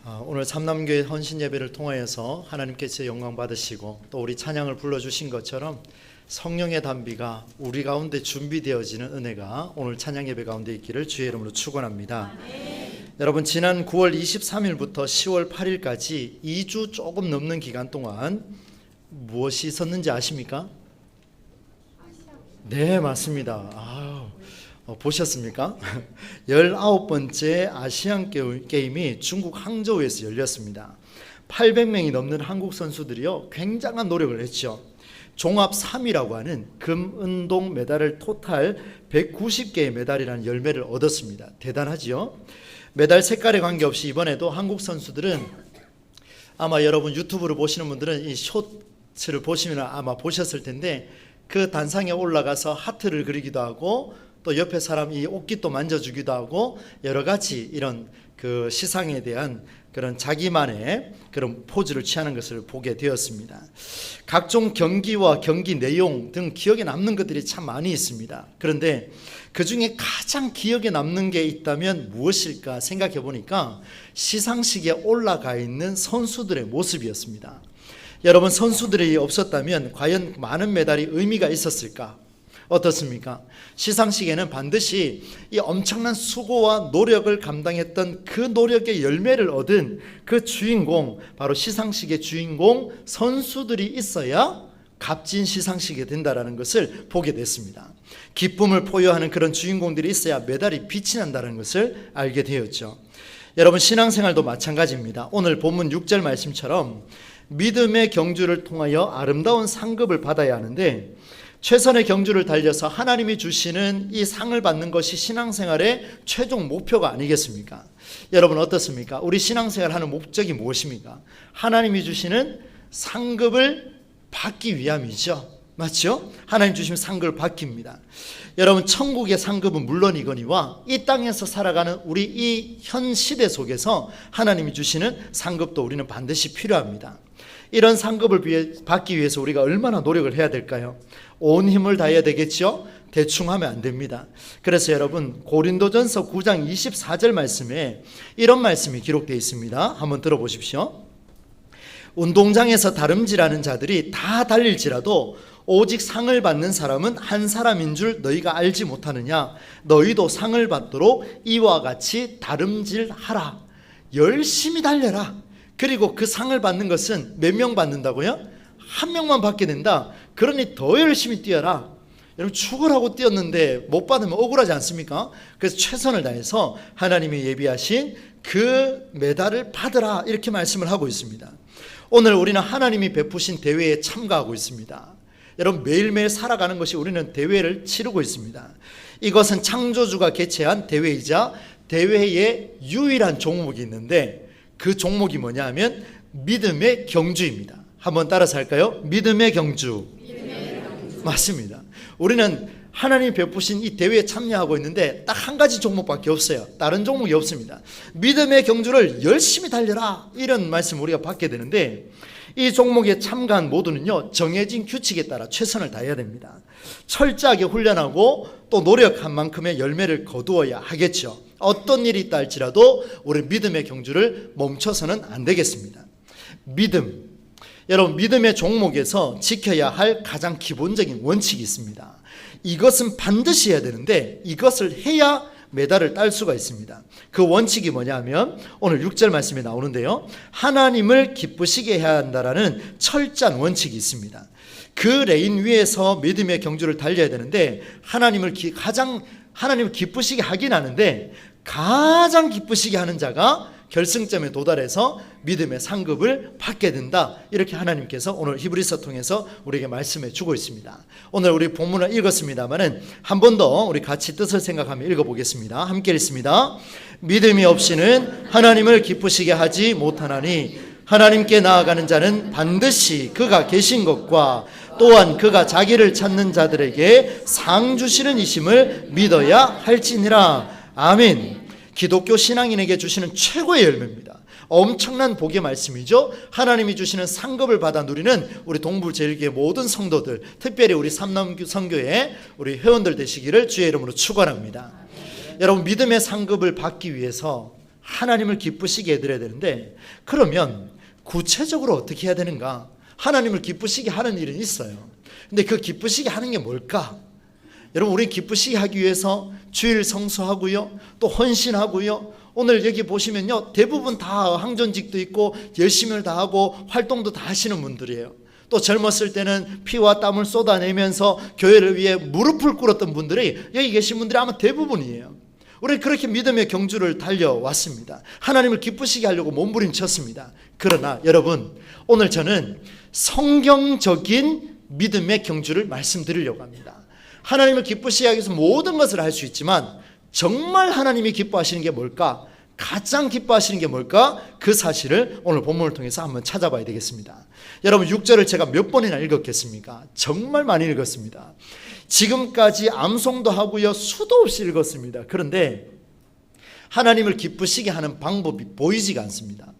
오늘 삼남교회 헌신 예배를 통하여서 하나님께서 영광 받으시고 또 우리 찬양을 불러주신 것처럼 성령의 단비가 우리 가운데 준비되어지는 은혜가 오늘 찬양 예배 가운데 있기를 주의 이름으로 축원합니다. 여러분, 지난 9월 23일부터 10월 8일까지 2주 조금 넘는 기간 동안 무엇이 있었는지 아십니까? 네, 맞습니다. 보셨습니까? 19번째 아시안 게임이 중국 항저우에서 열렸습니다. 800명이 넘는 한국 선수들이요, 굉장한 노력을 했죠. 종합 3위라고 하는 금, 은, 동 메달을 토탈 190개의 메달이라는 열매를 얻었습니다. 대단하지요? 메달 색깔에 관계없이 이번에도 한국 선수들은 아마 여러분 유튜브를 보시는 분들은 이 쇼츠를 보시면 아마 보셨을 텐데 그 단상에 올라가서 하트를 그리기도 하고 또 옆에 사람 이 옷깃도 만져주기도 하고 여러 가지 이런 그 시상에 대한 그런 자기만의 그런 포즈를 취하는 것을 보게 되었습니다. 각종 경기와 경기 내용 등 기억에 남는 것들이 참 많이 있습니다. 그런데 그 중에 가장 기억에 남는 게 있다면 무엇일까 생각해 보니까 시상식에 올라가 있는 선수들의 모습이었습니다. 여러분, 선수들이 없었다면 과연 많은 메달이 의미가 있었을까? 어떻습니까? 시상식에는 반드시 이 엄청난 수고와 노력을 감당했던 그 노력의 열매를 얻은 그 주인공, 바로 시상식의 주인공 선수들이 있어야 값진 시상식이 된다는 것을 보게 됐습니다. 기쁨을 포효하는 그런 주인공들이 있어야 메달이 빛이 난다는 것을 알게 되었죠. 여러분, 신앙생활도 마찬가지입니다. 오늘 본문 6절 말씀처럼 믿음의 경주를 통하여 아름다운 상급을 받아야 하는데 최선의 경주를 달려서 하나님이 주시는 이 상을 받는 것이 신앙생활의 최종 목표가 아니겠습니까? 여러분, 어떻습니까? 우리 신앙생활 하는 목적이 무엇입니까? 하나님이 주시는 상급을 받기 위함이죠. 맞죠? 하나님 주시면 상급을 받기입니다. 여러분, 천국의 상급은 물론이거니와 이 땅에서 살아가는 우리 이 현 시대 속에서 하나님이 주시는 상급도 우리는 반드시 필요합니다. 이런 상급을 받기 위해서 우리가 얼마나 노력을 해야 될까요? 온 힘을 다해야 되겠죠? 대충 하면 안 됩니다. 그래서 여러분, 고린도전서 9장 24절 말씀에 이런 말씀이 기록되어 있습니다. 한번 들어보십시오. 운동장에서 다름질하는 자들이 다 달릴지라도 오직 상을 받는 사람은 한 사람인 줄 너희가 알지 못하느냐? 너희도 상을 받도록 이와 같이 다름질하라. 열심히 달려라. 그리고 그 상을 받는 것은 몇 명 받는다고요? 한 명만 받게 된다. 그러니 더 열심히 뛰어라. 여러분, 축구하고 뛰었는데 못 받으면 억울하지 않습니까? 그래서 최선을 다해서 하나님이 예비하신 그 메달을 받으라, 이렇게 말씀을 하고 있습니다. 오늘 우리는 하나님이 베푸신 대회에 참가하고 있습니다. 여러분, 매일매일 살아가는 것이 우리는 대회를 치르고 있습니다. 이것은 창조주가 개최한 대회이자 대회의 유일한 종목이 있는데 그 종목이 뭐냐 하면 믿음의 경주입니다. 한번 따라서 할까요? 믿음의 경주. 맞습니다. 우리는 하나님이 베푸신 이 대회에 참여하고 있는데 딱 한 가지 종목밖에 없어요. 다른 종목이 없습니다. 믿음의 경주를 열심히 달려라, 이런 말씀을 우리가 받게 되는데 이 종목에 참가한 모두는요, 정해진 규칙에 따라 최선을 다해야 됩니다. 철저하게 훈련하고 또 노력한 만큼의 열매를 거두어야 하겠죠. 어떤 일이 있다 할지라도 우리 믿음의 경주를 멈춰서는 안 되겠습니다. 믿음, 여러분, 믿음의 종목에서 지켜야 할 가장 기본적인 원칙이 있습니다. 이것은 반드시 해야 되는데 이것을 해야 메달을 딸 수가 있습니다. 그 원칙이 뭐냐 하면 오늘 6절 말씀에 나오는데요, 하나님을 기쁘시게 해야 한다라는 철저한 원칙이 있습니다. 그 레인 위에서 믿음의 경주를 달려야 되는데 하나님을 기쁘시게 하긴 하는데 가장 기쁘시게 하는 자가 결승점에 도달해서 믿음의 상급을 받게 된다, 이렇게 하나님께서 오늘 히브리서 통해서 우리에게 말씀해 주고 있습니다. 오늘 우리 본문을 읽었습니다마는 한 번 더 우리 같이 뜻을 생각하며 읽어보겠습니다. 함께 읽습니다. 믿음이 없이는 하나님을 기쁘시게 하지 못하나니 하나님께 나아가는 자는 반드시 그가 계신 것과 또한 그가 자기를 찾는 자들에게 상 주시는 이심을 믿어야 할지니라. 아멘. 기독교 신앙인에게 주시는 최고의 열매입니다. 엄청난 복의 말씀이죠. 하나님이 주시는 상급을 받아 누리는 우리 동부제일교회 모든 성도들, 특별히 우리 삼남성교회 우리 회원들 되시기를 주의 이름으로 축원합니다. 여러분, 믿음의 상급을 받기 위해서 하나님을 기쁘시게 해드려야 되는데, 그러면 구체적으로 어떻게 해야 되는가? 하나님을 기쁘시게 하는 일은 있어요. 근데 그 기쁘시게 하는 게 뭘까? 여러분, 우리 기쁘시게 하기 위해서 주일 성수하고요, 또 헌신하고요, 오늘 여기 보시면요, 대부분 다 항전직도 있고 열심을 다하고 활동도 다 하시는 분들이에요. 또 젊었을 때는 피와 땀을 쏟아내면서 교회를 위해 무릎을 꿇었던 분들이 여기 계신 분들이 아마 대부분이에요. 우리는 그렇게 믿음의 경주를 달려왔습니다. 하나님을 기쁘시게 하려고 몸부림쳤습니다. 그러나 여러분, 오늘 저는 성경적인 믿음의 경주를 말씀드리려고 합니다. 하나님을 기쁘시게 하기 위해서 모든 것을 할 수 있지만 정말 하나님이 기뻐하시는 게 뭘까? 가장 기뻐하시는 게 뭘까? 그 사실을 오늘 본문을 통해서 한번 찾아봐야 되겠습니다. 여러분, 6절을 제가 몇 번이나 읽었겠습니까? 정말 많이 읽었습니다. 지금까지 암송도 하고요, 수도 없이 읽었습니다. 그런데 하나님을 기쁘시게 하는 방법이 보이지가 않습니다.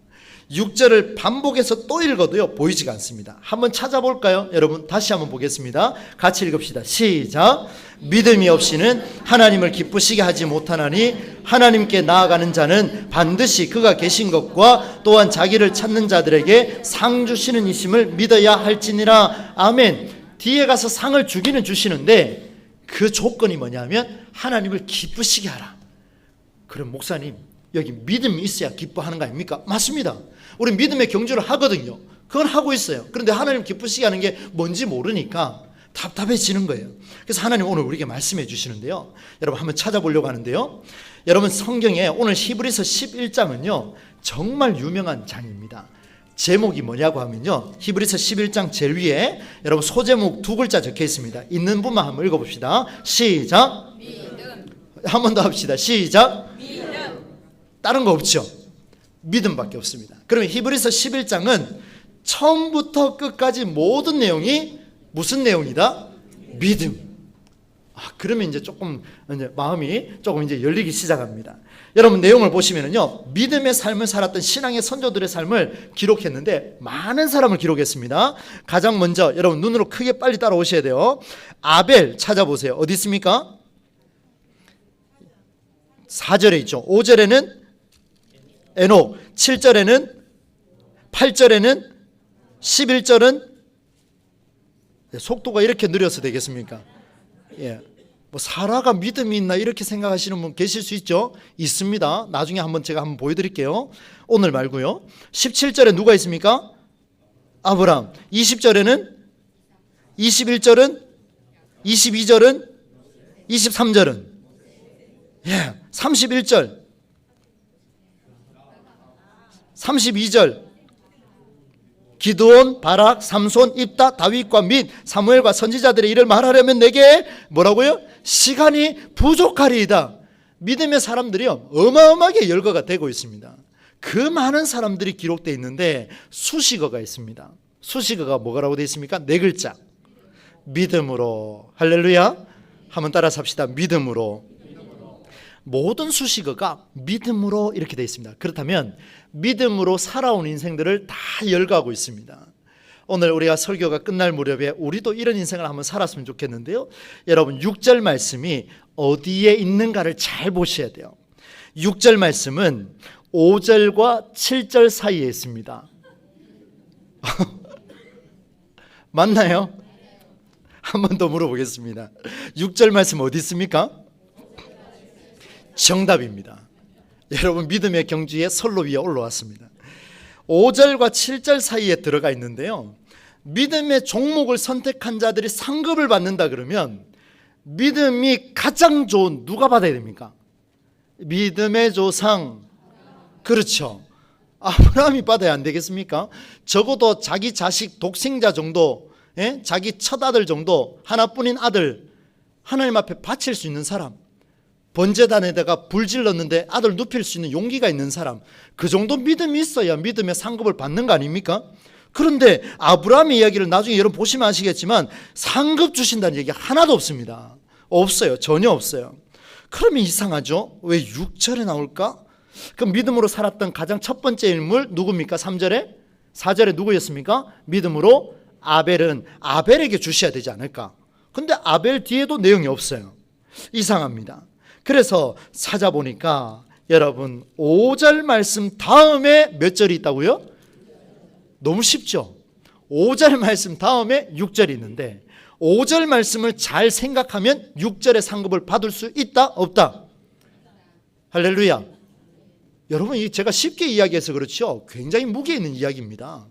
6절을 반복해서 또 읽어도요, 보이지가 않습니다. 한번 찾아볼까요? 여러분, 다시 한번 보겠습니다. 같이 읽읍시다. 시작. 믿음이 없이는 하나님을 기쁘시게 하지 못하나니 하나님께 나아가는 자는 반드시 그가 계신 것과 또한 자기를 찾는 자들에게 상 주시는 이심을 믿어야 할지니라. 아멘. 뒤에 가서 상을 주기는 주시는데 그 조건이 뭐냐면 하나님을 기쁘시게 하라. 그럼 목사님, 여기 믿음이 있어야 기뻐하는 거 아닙니까? 맞습니다. 우리 믿음의 경주를 하거든요. 그건 하고 있어요. 그런데 하나님 기쁘시게 하는 게 뭔지 모르니까 답답해지는 거예요. 그래서 하나님 오늘 우리에게 말씀해 주시는데요, 여러분 한번 찾아보려고 하는데요, 여러분 성경에 오늘 히브리서 11장은요 정말 유명한 장입니다. 제목이 뭐냐고 하면요, 히브리서 11장 제일 위에 여러분 소제목 두 글자 적혀 있습니다. 있는 분만 한번 읽어봅시다. 시작. 믿음. 한 번 더 합시다. 시작. 믿음. 다른 거 없죠? 믿음밖에 없습니다. 그러면 히브리서 11장은 처음부터 끝까지 모든 내용이 무슨 내용이다? 믿음. 그러면 이제 조금 마음이 조금 열리기 시작합니다. 여러분 내용을 보시면은요, 믿음의 삶을 살았던 신앙의 선조들의 삶을 기록했는데 많은 사람을 기록했습니다. 가장 먼저 여러분 눈으로 크게 빨리 따라오셔야 돼요. 아벨 찾아보세요. 어디 있습니까? 4절에 있죠. 5절에는 에녹, 7절에는, 8절에는, 11절은 속도가 이렇게 느려서 되겠습니까? 예. 뭐 사라가 믿음이 있나 이렇게 생각하시는 분 계실 수 있죠? 있습니다. 나중에 제가 한번 보여드릴게요. 오늘 말고요. 17절에 누가 있습니까? 아브람. 20절에는, 21절은, 22절은, 23절은, 예, 31절, 32절, 기드온, 바락, 삼손, 입다, 다윗과 및 사무엘과 선지자들의 일을 말하려면 내게 뭐라고요? 시간이 부족하리이다. 믿음의 사람들이요 어마어마하게 열거가 되고 있습니다. 그 많은 사람들이 기록되어 있는데 수식어가 있습니다. 수식어가 뭐라고 되어 있습니까? 네 글자. 믿음으로. 할렐루야. 한번 따라서 합시다. 믿음으로. 모든 수식어가 믿음으로 이렇게 되어 있습니다. 그렇다면 믿음으로 살아온 인생들을 다 열거하고 있습니다. 오늘 우리가 설교가 끝날 무렵에 우리도 이런 인생을 한번 살았으면 좋겠는데요, 여러분 6절 말씀이 어디에 있는가를 잘 보셔야 돼요. 6절 말씀은 5절과 7절 사이에 있습니다. 맞나요? 한 번 더 물어보겠습니다. 6절 말씀 어디 있습니까? 정답입니다. 여러분 믿음의 경주에 선로 위에 올라왔습니다. 5절과 7절 사이에 들어가 있는데요, 믿음의 종목을 선택한 자들이 상급을 받는다 그러면 믿음이 가장 좋은 누가 받아야 됩니까? 믿음의 조상, 그렇죠, 아브라함이 받아야 안 되겠습니까? 적어도 자기 자식 독생자 정도, 자기 첫 아들 정도, 하나뿐인 아들 하나님 앞에 바칠 수 있는 사람, 번제단에다가 불 질렀는데 아들 눕힐 수 있는 용기가 있는 사람, 그 정도 믿음이 있어야 믿음의 상급을 받는 거 아닙니까? 그런데 아브라함의 이야기를 나중에 여러분 보시면 아시겠지만 상급 주신다는 얘기 하나도 없습니다. 없어요. 전혀 없어요. 그러면 이상하죠? 왜 6절에 나올까? 그럼 믿음으로 살았던 가장 첫 번째 인물 누굽니까? 3절에? 4절에 누구였습니까? 믿음으로 아벨은 아벨에게 주셔야 되지 않을까? 근데 아벨 뒤에도 내용이 없어요. 이상합니다. 그래서 찾아보니까 여러분 5절 말씀 다음에 몇 절이 있다고요? 너무 쉽죠? 5절 말씀 다음에 6절이 있는데 5절 말씀을 잘 생각하면 6절의 상급을 받을 수 있다? 없다? 할렐루야. 여러분 제가 쉽게 이야기해서 그렇죠? 굉장히 무게 있는 이야기입니다.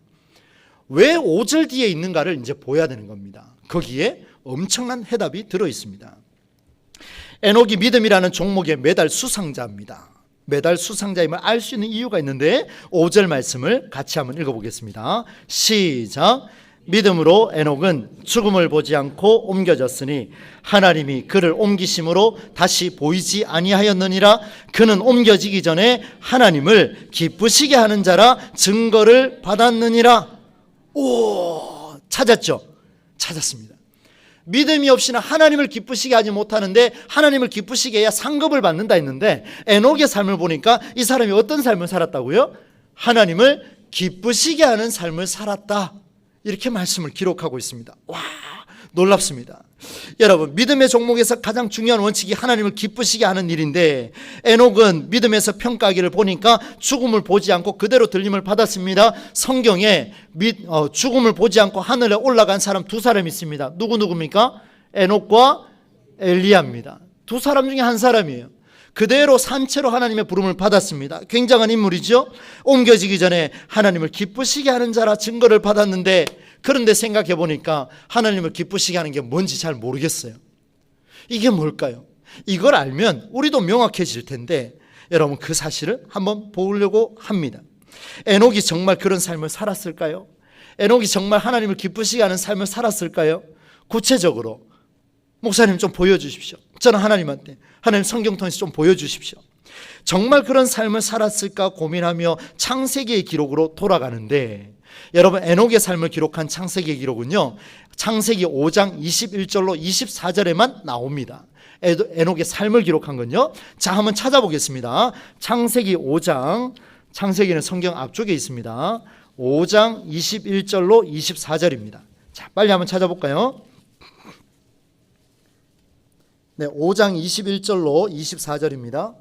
왜 5절 뒤에 있는가를 이제 보여야 되는 겁니다. 거기에 엄청난 해답이 들어 있습니다. 에녹이 믿음이라는 종목의 메달 수상자입니다. 메달 수상자임을 알 수 있는 이유가 있는데 5절 말씀을 같이 한번 읽어보겠습니다. 시작. 믿음으로 에녹은 죽음을 보지 않고 옮겨졌으니 하나님이 그를 옮기심으로 다시 보이지 아니하였느니라. 그는 옮겨지기 전에 하나님을 기쁘시게 하는 자라 증거를 받았느니라. 오, 찾았죠? 찾았습니다. 믿음이 없이는 하나님을 기쁘시게 하지 못하는데 하나님을 기쁘시게 해야 상급을 받는다 했는데 에녹의 삶을 보니까 이 사람이 어떤 삶을 살았다고요? 하나님을 기쁘시게 하는 삶을 살았다. 이렇게 말씀을 기록하고 있습니다. 와, 놀랍습니다. 여러분 믿음의 종목에서 가장 중요한 원칙이 하나님을 기쁘시게 하는 일인데 에녹은 믿음에서 평가하기를 보니까 죽음을 보지 않고 그대로 들림을 받았습니다. 성경에 죽음을 보지 않고 하늘에 올라간 사람 두 사람이 있습니다. 누굽니까? 에녹과 엘리야입니다. 두 사람 중에 한 사람이에요. 그대로 산채로 하나님의 부름을 받았습니다. 굉장한 인물이죠. 옮겨지기 전에 하나님을 기쁘시게 하는 자라 증거를 받았는데 그런데 생각해 보니까 하나님을 기쁘시게 하는 게 뭔지 잘 모르겠어요. 이게 뭘까요? 이걸 알면 우리도 명확해질 텐데 여러분 그 사실을 한번 보려고 합니다. 에녹이 정말 그런 삶을 살았을까요? 에녹이 정말 하나님을 기쁘시게 하는 삶을 살았을까요? 구체적으로 목사님 좀 보여주십시오. 저는 하나님한테 하나님 성경 통해서 좀 보여주십시오. 정말 그런 삶을 살았을까 고민하며 창세기의 기록으로 돌아가는데 여러분 에녹의 삶을 기록한 창세기의 기록은요 창세기 5장 21절로 24절에만 나옵니다. 에녹의 삶을 기록한 건요. 자 한번 찾아보겠습니다. 창세기 5장, 창세기는 성경 앞쪽에 있습니다. 5장 21절로 24절입니다. 자 빨리 한번 찾아볼까요? 네, 5장 21절로 24절입니다.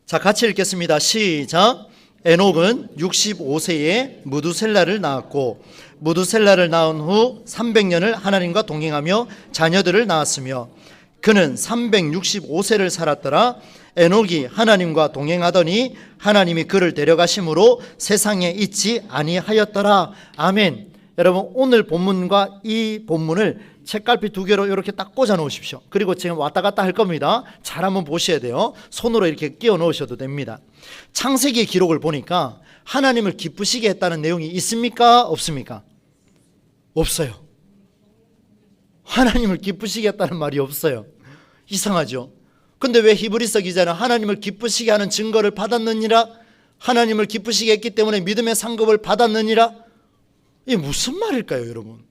자, 같이 읽겠습니다. 시작. 에녹은 65세에 무두셀라를 낳았고 무두셀라를 낳은 후 300년을 하나님과 동행하며 자녀들을 낳았으며 그는 365세를 살았더라. 에녹이 하나님과 동행하더니 하나님이 그를 데려가심으로 세상에 있지 아니하였더라. 아멘. 여러분 오늘 본문과 이 본문을 책갈피 두 개로 이렇게 딱 꽂아 놓으십시오. 그리고 지금 왔다 갔다 할 겁니다. 잘 한번 보셔야 돼요. 손으로 이렇게 끼워 넣으셔도 됩니다. 창세기의 기록을 보니까 하나님을 기쁘시게 했다는 내용이 있습니까? 없습니까? 없어요. 하나님을 기쁘시게 했다는 말이 없어요. 이상하죠? 근데 왜 히브리서 기자는 하나님을 기쁘시게 하는 증거를 받았느니라? 하나님을 기쁘시게 했기 때문에 믿음의 상급을 받았느니라? 이게 무슨 말일까요, 여러분?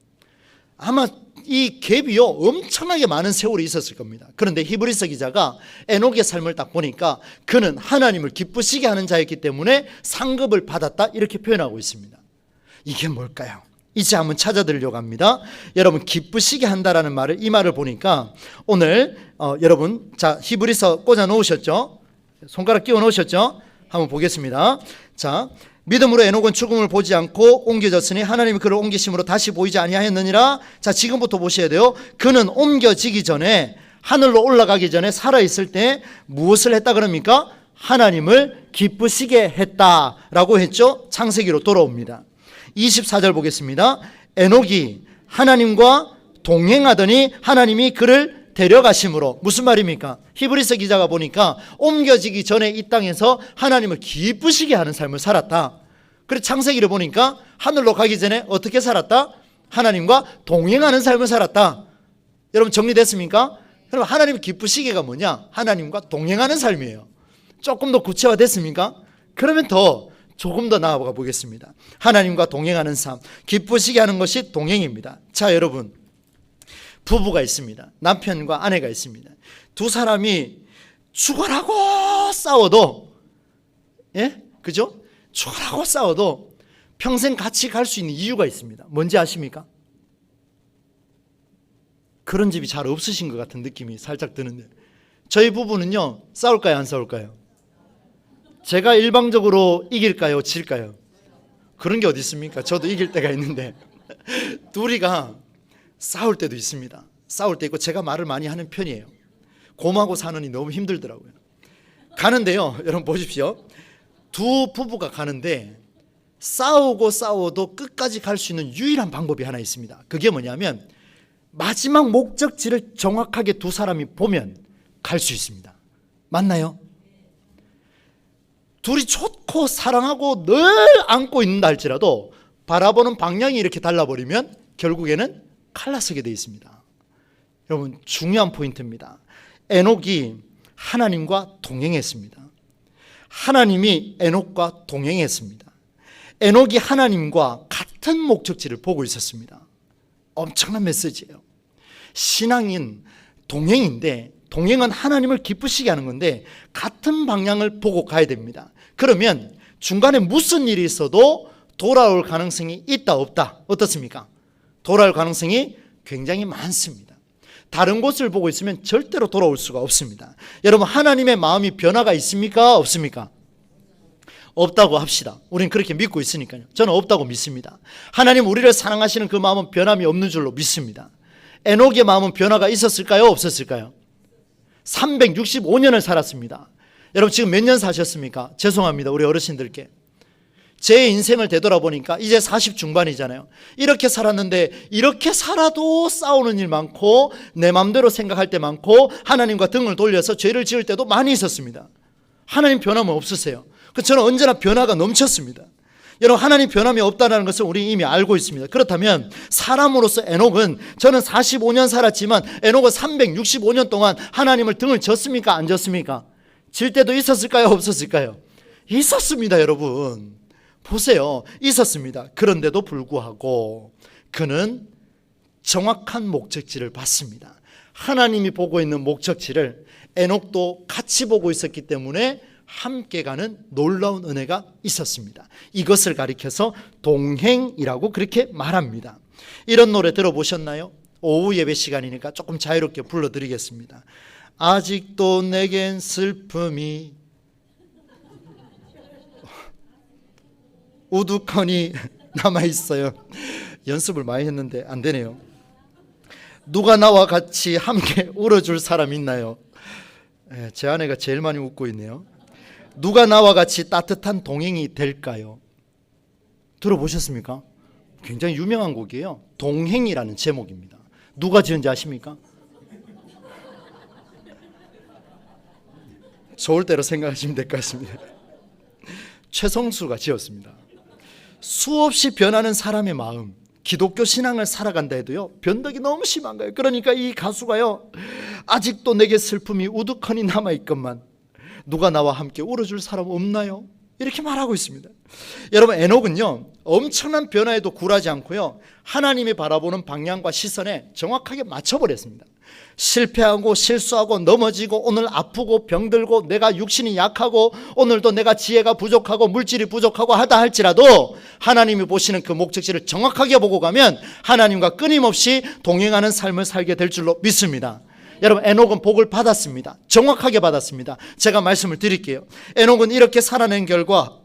아마 이 갭이요 엄청나게 많은 세월이 있었을 겁니다. 그런데 히브리서 기자가 에녹의 삶을 딱 보니까 그는 하나님을 기쁘시게 하는 자였기 때문에 상급을 받았다 이렇게 표현하고 있습니다. 이게 뭘까요? 이제 한번 찾아드리려고 합니다. 여러분 기쁘시게 한다라는 말을 이 말을 보니까 오늘 여러분 자 히브리서 꽂아 놓으셨죠? 손가락 끼워 놓으셨죠? 한번 보겠습니다. 자 믿음으로 에녹은 죽음을 보지 않고 옮겨졌으니 하나님이 그를 옮기심으로 다시 보이지 아니하였느니라. 자 지금부터 보셔야 돼요. 그는 옮겨지기 전에 하늘로 올라가기 전에 살아있을 때 무엇을 했다 그럽니까? 하나님을 기쁘시게 했다라고 했죠. 창세기로 돌아옵니다. 24절 보겠습니다. 에녹이 하나님과 동행하더니 하나님이 그를 데려가심으로. 무슨 말입니까? 히브리서 기자가 보니까 옮겨지기 전에 이 땅에서 하나님을 기쁘시게 하는 삶을 살았다. 그래서 창세기를 보니까 하늘로 가기 전에 어떻게 살았다? 하나님과 동행하는 삶을 살았다. 여러분 정리됐습니까? 그럼 하나님을 기쁘시게가 뭐냐? 하나님과 동행하는 삶이에요. 조금 더 구체화됐습니까? 그러면 조금 더 나아가 보겠습니다. 하나님과 동행하는 삶, 기쁘시게 하는 것이 동행입니다. 자 여러분 부부가 있습니다. 남편과 아내가 있습니다. 두 사람이 죽어라고 싸워도 그죠? 죽어라고 싸워도 평생 같이 갈 수 있는 이유가 있습니다. 뭔지 아십니까? 그런 집이 잘 없으신 것 같은 느낌이 살짝 드는데 저희 부부는요, 싸울까요, 안 싸울까요? 제가 일방적으로 이길까요, 질까요? 그런 게 어디 있습니까? 저도 이길 때가 있는데 둘이가 싸울 때도 있습니다. 싸울 때 있고, 제가 말을 많이 하는 편이에요. 곰하고 사느니 너무 힘들더라고요. 가는데요, 여러분 보십시오. 두 부부가 가는데 싸우고 싸워도 끝까지 갈 수 있는 유일한 방법이 하나 있습니다. 그게 뭐냐면 마지막 목적지를 정확하게 두 사람이 보면 갈 수 있습니다. 맞나요? 둘이 좋고 사랑하고 늘 안고 있는다 할지라도 바라보는 방향이 이렇게 달라버리면 결국에는 갈라서게 되어 있습니다. 여러분, 중요한 포인트입니다. 에녹이 하나님과 동행했습니다. 하나님이 에녹과 동행했습니다. 에녹이 하나님과 같은 목적지를 보고 있었습니다. 엄청난 메시지예요. 신앙인 동행인데, 동행은 하나님을 기쁘시게 하는 건데 같은 방향을 보고 가야 됩니다. 그러면 중간에 무슨 일이 있어도 돌아올 가능성이 있다 없다? 어떻습니까? 돌아올 가능성이 굉장히 많습니다. 다른 곳을 보고 있으면 절대로 돌아올 수가 없습니다. 여러분, 하나님의 마음이 변화가 있습니까? 없습니까? 없다고 합시다. 우리는 그렇게 믿고 있으니까요. 저는 없다고 믿습니다. 하나님 우리를 사랑하시는 그 마음은 변함이 없는 줄로 믿습니다. 에녹의 마음은 변화가 있었을까요? 없었을까요? 365년을 살았습니다. 여러분, 지금 몇 년 사셨습니까? 죄송합니다, 우리 어르신들께. 제 인생을 되돌아보니까 이제 40 중반이잖아요. 이렇게 살았는데 이렇게 살아도 싸우는 일 많고 내 마음대로 생각할 때 많고 하나님과 등을 돌려서 죄를 지을 때도 많이 있었습니다. 하나님 변함은 없으세요. 저는 언제나 변화가 넘쳤습니다. 여러분, 하나님 변함이 없다는 것을 우리 이미 알고 있습니다. 그렇다면 사람으로서 에녹은, 저는 45년 살았지만 에녹은 365년 동안 하나님을 등을 졌습니까? 안 졌습니까? 질 때도 있었을까요? 없었을까요? 있었습니다. 여러분 보세요, 있었습니다. 그런데도 불구하고 그는 정확한 목적지를 봤습니다. 하나님이 보고 있는 목적지를 에녹도 같이 보고 있었기 때문에 함께 가는 놀라운 은혜가 있었습니다. 이것을 가리켜서 동행이라고 그렇게 말합니다. 이런 노래 들어보셨나요? 오후 예배 시간이니까 조금 자유롭게 불러드리겠습니다. 아직도 내겐 슬픔이 우두커니 남아있어요. 연습을 많이 했는데 안 되네요. 누가 나와 같이 함께 울어줄 사람 있나요? 제 아내가 제일 많이 웃고 있네요. 누가 나와 같이 따뜻한 동행이 될까요? 들어보셨습니까? 굉장히 유명한 곡이에요. 동행이라는 제목입니다. 누가 지은지 아십니까? 좋을 대로 생각하시면 될 것 같습니다. 최성수가 지었습니다. 수없이 변하는 사람의 마음, 기독교 신앙을 살아간다 해도요, 변덕이 너무 심한 거예요. 그러니까 이 가수가요, 아직도 내게 슬픔이 우두커니 남아있건만 누가 나와 함께 울어줄 사람 없나요? 이렇게 말하고 있습니다. 여러분, 에녹은요 엄청난 변화에도 굴하지 않고요, 하나님이 바라보는 방향과 시선에 정확하게 맞춰버렸습니다. 실패하고 실수하고 넘어지고 오늘 아프고 병들고 내가 육신이 약하고 오늘도 내가 지혜가 부족하고 물질이 부족하고 하다 할지라도 하나님이 보시는 그 목적지를 정확하게 보고 가면 하나님과 끊임없이 동행하는 삶을 살게 될 줄로 믿습니다. 여러분, 에녹은 복을 받았습니다. 정확하게 받았습니다. 제가 말씀을 드릴게요. 에녹은 이렇게 살아낸 결과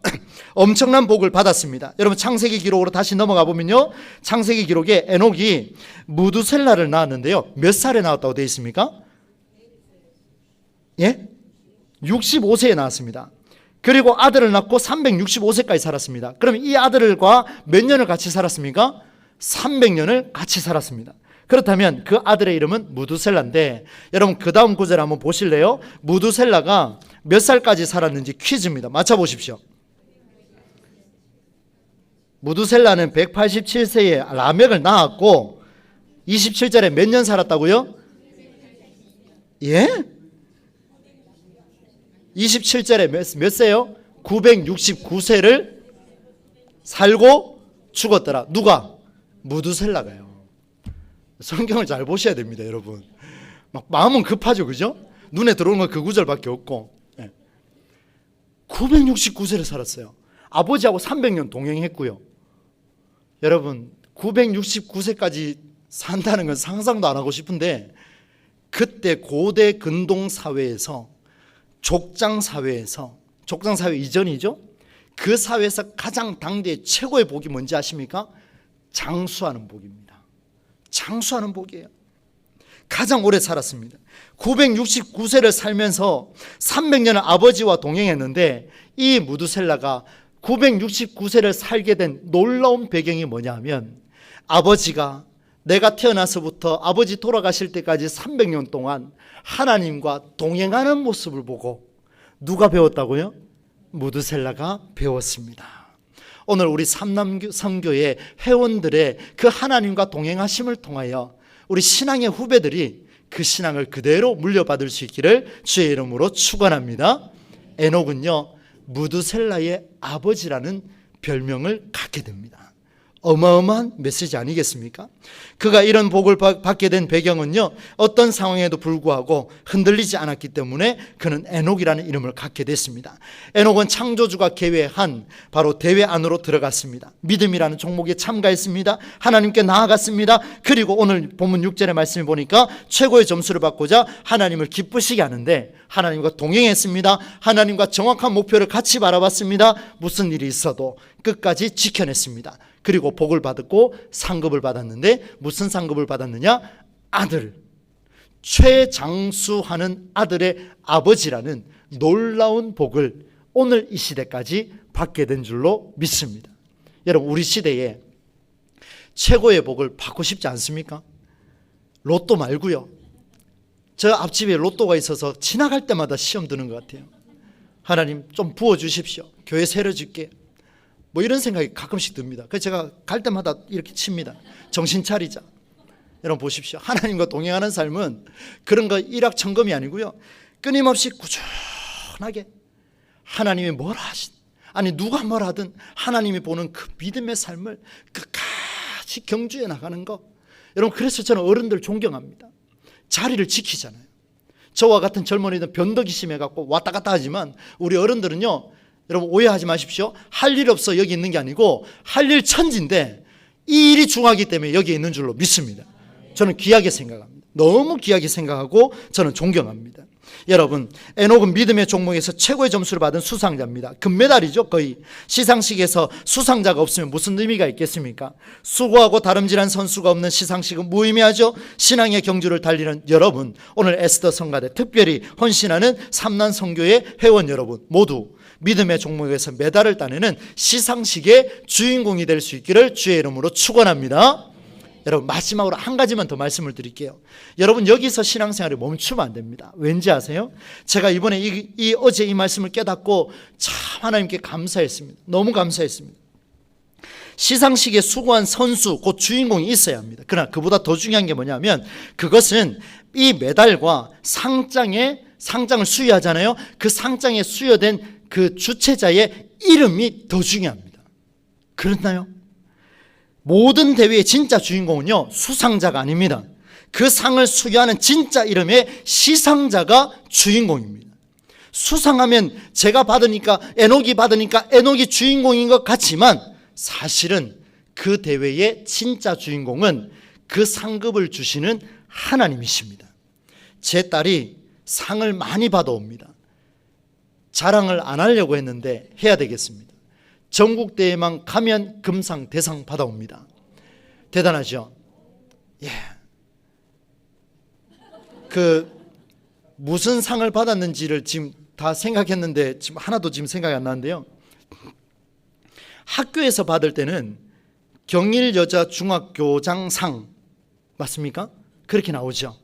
엄청난 복을 받았습니다. 여러분, 창세기 기록으로 다시 넘어가 보면요, 창세기 기록에 에녹이 무두셀라를 낳았는데요, 몇 살에 낳았다고 되어 있습니까? 예? 65세에 낳았습니다. 그리고 아들을 낳고 365세까지 살았습니다. 그럼 이 아들과 몇 년을 같이 살았습니까? 300년을 같이 살았습니다. 그렇다면 그 아들의 이름은 무두셀라인데, 여러분 그 다음 구절 한번 보실래요? 무두셀라가 몇 살까지 살았는지 퀴즈입니다. 맞춰보십시오. 무두셀라는 187세에 라멕을 낳았고 27절에 몇 년 살았다고요? 예? 27절에 몇 세요? 969세를 살고 죽었더라. 누가? 무두셀라가요. 성경을 잘 보셔야 됩니다, 여러분. 막 마음은 급하죠, 그죠? 눈에 들어오는 건 그 구절밖에 없고. 969세를 살았어요. 아버지하고 300년 동행했고요. 여러분, 969세까지 산다는 건 상상도 안 하고 싶은데 그때 고대 근동 사회에서 족장 사회 이전이죠. 그 사회에서 가장 당대의 최고의 복이 뭔지 아십니까? 장수하는 복입니다. 장수하는 복이에요. 가장 오래 살았습니다. 969세를 살면서 300년을 아버지와 동행했는데 이 무두셀라가 969세를 살게 된 놀라운 배경이 뭐냐 하면 아버지가 내가 태어나서부터 아버지 돌아가실 때까지 300년 동안 하나님과 동행하는 모습을 보고 누가 배웠다고요? 무두셀라가 배웠습니다. 오늘 우리 삼남선교의 회원들의 그 하나님과 동행하심을 통하여 우리 신앙의 후배들이 그 신앙을 그대로 물려받을 수 있기를 주의 이름으로 축원합니다. 에녹은요 무두셀라의 아버지라는 별명을 갖게 됩니다. 어마어마한 메시지 아니겠습니까? 그가 이런 복을 받게 된 배경은요 어떤 상황에도 불구하고 흔들리지 않았기 때문에 그는 에녹이라는 이름을 갖게 됐습니다. 에녹은 창조주가 계획한 바로 대회 안으로 들어갔습니다. 믿음이라는 종목에 참가했습니다. 하나님께 나아갔습니다. 그리고 오늘 본문 6절의 말씀을 보니까 최고의 점수를 받고자 하나님을 기쁘시게 하는데 하나님과 동행했습니다. 하나님과 정확한 목표를 같이 바라봤습니다. 무슨 일이 있어도 끝까지 지켜냈습니다. 그리고 복을 받았고 상급을 받았는데 무슨 상급을 받았느냐? 아들, 최장수하는 아들의 아버지라는 놀라운 복을 오늘 이 시대까지 받게 된 줄로 믿습니다. 여러분 우리 시대에 최고의 복을 받고 싶지 않습니까? 로또 말고요. 저 앞집에 로또가 있어서 지나갈 때마다 시험 드는 것 같아요. 하나님 좀 부어주십시오. 교회 세워줄게. 뭐 이런 생각이 가끔씩 듭니다. 그래서 제가 갈 때마다 이렇게 칩니다. 정신 차리자. 여러분 보십시오. 하나님과 동행하는 삶은 그런 거 일확천금이 아니고요. 끊임없이 꾸준하게 하나님이 뭘 하신, 아니 누가 뭘 하든 하나님이 보는 그 믿음의 삶을 끝까지 경주해 나가는 거. 여러분 그래서 저는 어른들 존경합니다. 자리를 지키잖아요. 저와 같은 젊은이들은 변덕이 심해갖고 왔다 갔다 하지만 우리 어른들은요 여러분 오해하지 마십시오. 할 일 없어 여기 있는 게 아니고 할 일 천지인데 이 일이 중요하기 때문에 여기 있는 줄로 믿습니다. 저는 귀하게 생각합니다. 너무 귀하게 생각하고 저는 존경합니다. 여러분 에녹은 믿음의 종목에서 최고의 점수를 받은 수상자입니다. 금메달이죠. 거의 시상식에서 수상자가 없으면 무슨 의미가 있겠습니까? 수고하고 다름질한 선수가 없는 시상식은 무의미하죠. 신앙의 경주를 달리는 여러분, 오늘 에스더 성가대 특별히 헌신하는 삼난선교의 회원 여러분 모두 믿음의 종목에서 메달을 따내는 시상식의 주인공이 될 수 있기를 주의 이름으로 축원합니다. 여러분 마지막으로 한 가지만 더 말씀을 드릴게요. 여러분 여기서 신앙생활을 멈추면 안 됩니다. 왠지 아세요? 제가 이번에 어제 이 말씀을 깨닫고 참 하나님께 감사했습니다. 너무 감사했습니다. 시상식에 수고한 선수 곧 주인공이 있어야 합니다. 그러나 그보다 더 중요한 게 뭐냐면 그것은 이 메달과 상장을 수여하잖아요. 그 상장에 수여된 그 주최자의 이름이 더 중요합니다. 그렇나요? 모든 대회의 진짜 주인공은요 수상자가 아닙니다. 그 상을 수여하는 진짜 이름의 시상자가 주인공입니다. 수상하면 제가 받으니까 에녹이 주인공인 것 같지만 사실은 그 대회의 진짜 주인공은 그 상급을 주시는 하나님이십니다. 제 딸이 상을 많이 받아옵니다. 자랑을 안 하려고 했는데 해야 되겠습니다. 전국대회만 가면 금상, 대상 받아옵니다. 대단하죠? 예. 무슨 상을 받았는지를 지금 다 생각했는데 지금 하나도 지금 생각이 안 나는데요. 학교에서 받을 때는 경일여자중학교장상 맞습니까? 그렇게 나오죠.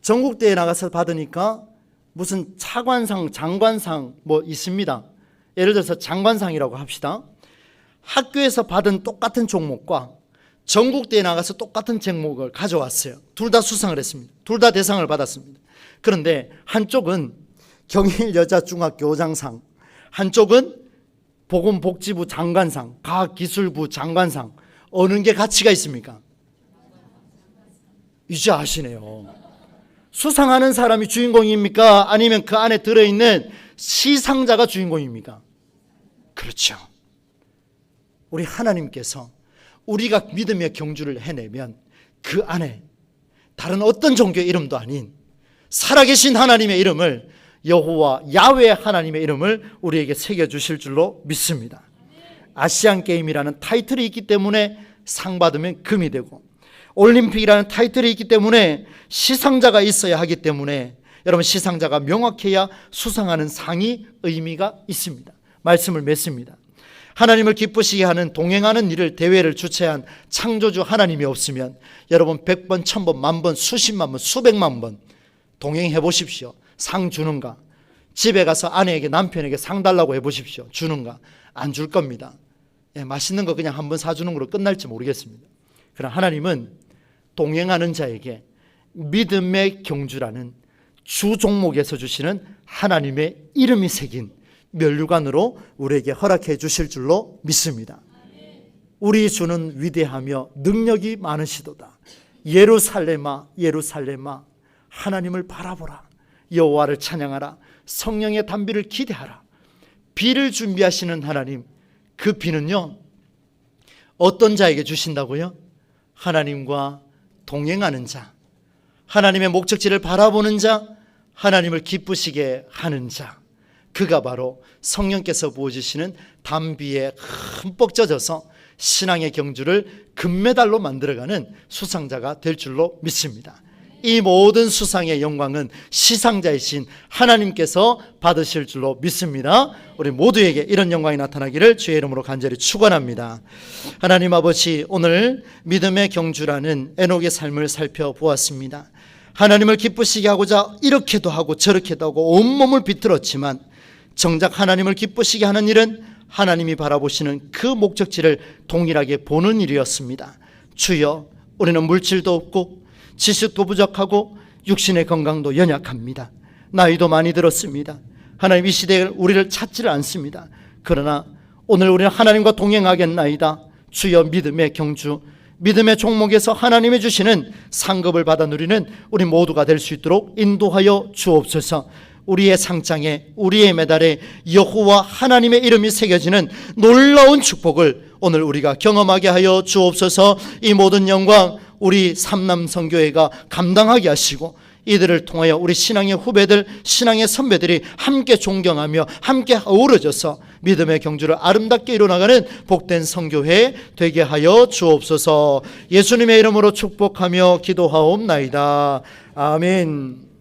전국대회 나가서 받으니까 무슨 차관상, 장관상 뭐 있습니다. 예를 들어서 장관상이라고 합시다. 학교에서 받은 똑같은 종목과 전국대회에 나가서 똑같은 종목을 가져왔어요. 둘 다 수상을 했습니다. 둘 다 대상을 받았습니다. 그런데 한쪽은 경일여자중학교장상, 한쪽은 보건복지부 장관상, 과학기술부 장관상. 어느 게 가치가 있습니까? 이제 아시네요. 수상하는 사람이 주인공입니까? 아니면 그 안에 들어있는 시상자가 주인공입니까? 그렇죠. 우리 하나님께서 우리가 믿음의 경주를 해내면 그 안에 다른 어떤 종교의 이름도 아닌 살아계신 하나님의 이름을, 여호와 야훼 하나님의 이름을 우리에게 새겨주실 줄로 믿습니다. 아시안게임이라는 타이틀이 있기 때문에 상 받으면 금이 되고, 올림픽이라는 타이틀이 있기 때문에 시상자가 있어야 하기 때문에, 여러분 시상자가 명확해야 수상하는 상이 의미가 있습니다. 말씀을 맺습니다. 하나님을 기쁘시게 하는 동행하는 일을, 대회를 주최한 창조주 하나님이 없으면 여러분 100번, 1000번, 만번, 수십만 번, 수백만 번 동행해 보십시오. 상 주는가? 집에 가서 아내에게, 남편에게 상 달라고 해보십시오. 주는가? 안 줄 겁니다. 맛있는 거 그냥 한번 사주는 걸로 끝날지 모르겠습니다. 그러나 하나님은 동행하는 자에게 믿음의 경주라는 주 종목에서 주시는 하나님의 이름이 새긴 면류관으로 우리에게 허락해 주실 줄로 믿습니다. 우리 주는 위대하며 능력이 많으시도다. 예루살렘아, 예루살렘아, 하나님을 바라보라. 여호와를 찬양하라. 성령의 단비를 기대하라. 비를 준비하시는 하나님, 그 비는요 어떤 자에게 주신다고요? 하나님과 동행하는 자, 하나님의 목적지를 바라보는 자, 하나님을 기쁘시게 하는 자, 그가 바로 성령께서 부어주시는 단비에 흠뻑 젖어서 신앙의 경주를 금메달로 만들어가는 수상자가 될 줄로 믿습니다. 이 모든 수상의 영광은 시상자이신 하나님께서 받으실 줄로 믿습니다. 우리 모두에게 이런 영광이 나타나기를 주의 이름으로 간절히 축원합니다. 하나님 아버지, 오늘 믿음의 경주라는 에녹의 삶을 살펴보았습니다. 하나님을 기쁘시게 하고자 이렇게도 하고 저렇게도 하고 온몸을 비틀었지만 정작 하나님을 기쁘시게 하는 일은 하나님이 바라보시는 그 목적지를 동일하게 보는 일이었습니다. 주여, 우리는 물질도 없고 지식도 부족하고 육신의 건강도 연약합니다. 나이도 많이 들었습니다. 하나님, 이 시대에 우리를 찾지를 않습니다. 그러나 오늘 우리는 하나님과 동행하겠나이다. 주여, 믿음의 경주, 믿음의 종목에서 하나님이 주시는 상급을 받아 누리는 우리 모두가 될 수 있도록 인도하여 주옵소서. 우리의 상장에, 우리의 메달에 여호와 하나님의 이름이 새겨지는 놀라운 축복을 오늘 우리가 경험하게 하여 주옵소서. 이 모든 영광 우리 삼남선교회가 감당하게 하시고, 이들을 통하여 우리 신앙의 후배들, 신앙의 선배들이 함께 존경하며 함께 어우러져서 믿음의 경주를 아름답게 이뤄나가는 복된 선교회 되게 하여 주옵소서. 예수님의 이름으로 축복하며 기도하옵나이다. 아멘.